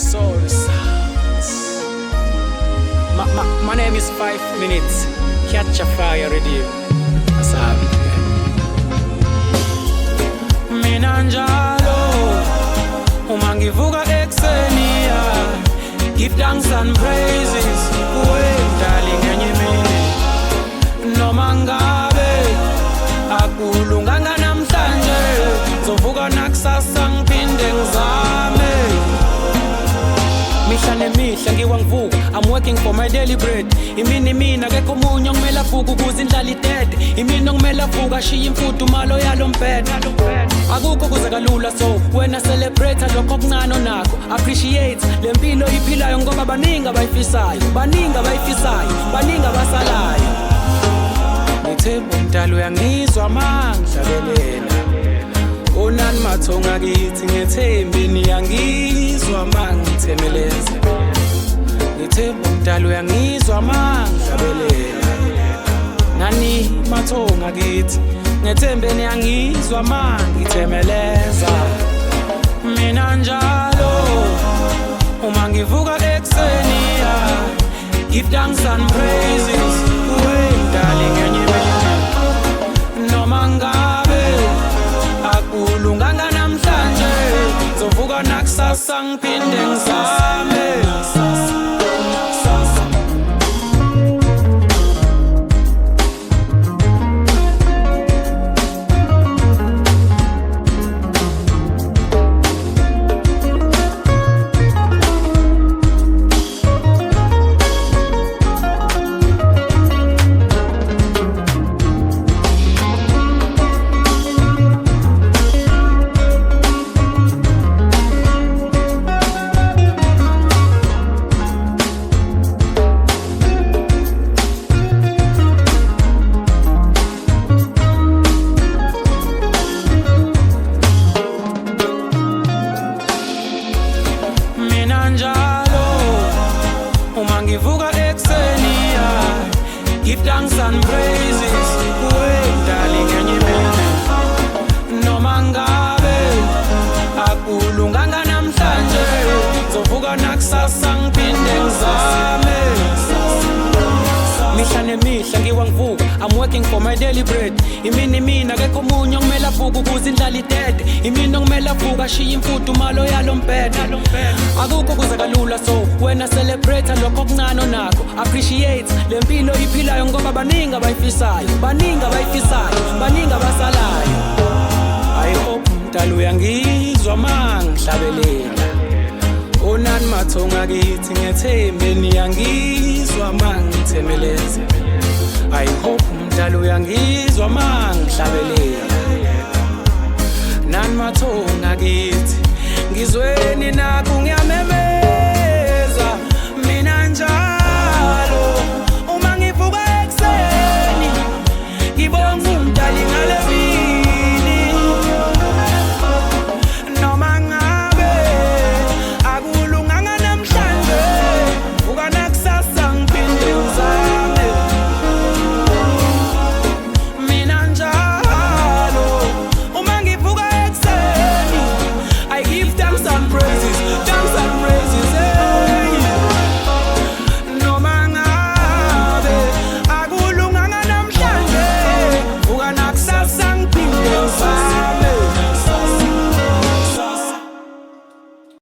Soul Sounds. My name is 5 Minutes. Catch a Fire Radio. That's how mina njalo uma ngivuka ekseni give thanks and praises darling enye mina noma ngabe akulunganga namhlanje zovuka nakusasa ngiphinde ngizame mihla nemihla ngiwangivuka I'm working for my daily bread imini mina akekho omunye ngimela vuka ukuze indlala idede imini ngimela vuka shiya imfudumalo yalo mbhede akukho kuze kalula so wena celebrate lokho okuncane onakho appreciate lempilo iphilayo ngoba baningi abayifisayo baningi abasalayo ngithemba umdalo uyangizwa mangidlabelela onani mathonga kithi ngethembe niyangizwa mangithemeleza ngithemba umdalo uyangizwa mangidlabelela nani mathonga kithi ngethembe niyangizwa mangithemeleza mina njalo uma ngivuka ekseni give thanks and praises darling enye mina noma ngabe akulunganga namhlanje zovuka nakusasa ngiphinde ngizame give thanks and praises darling enye mina noma ngabe akulunganga namhlanje zovuka nakusasa ngiphinde ngizame mihla nemihla ngiwangivuka I'm working for my daily bread imini mina akekho omunye ngimela vuka ukuze indlala idede imini ngimela vuka shiya imfudumalo yalo mbhede akukho kuze kalula so wena celebrate lokho okuncane onakho appreciate lempilo iphilayo ngoba baningi abayifisayo baningi abasalayo I hope umdalo uyangizwa mangihlabelela onani mathonga kithi ngethembe niyangizwa mangithemeleza I hope umdalo uyangizwa mangihlabelela nani mathonga kithi ngizweni nakho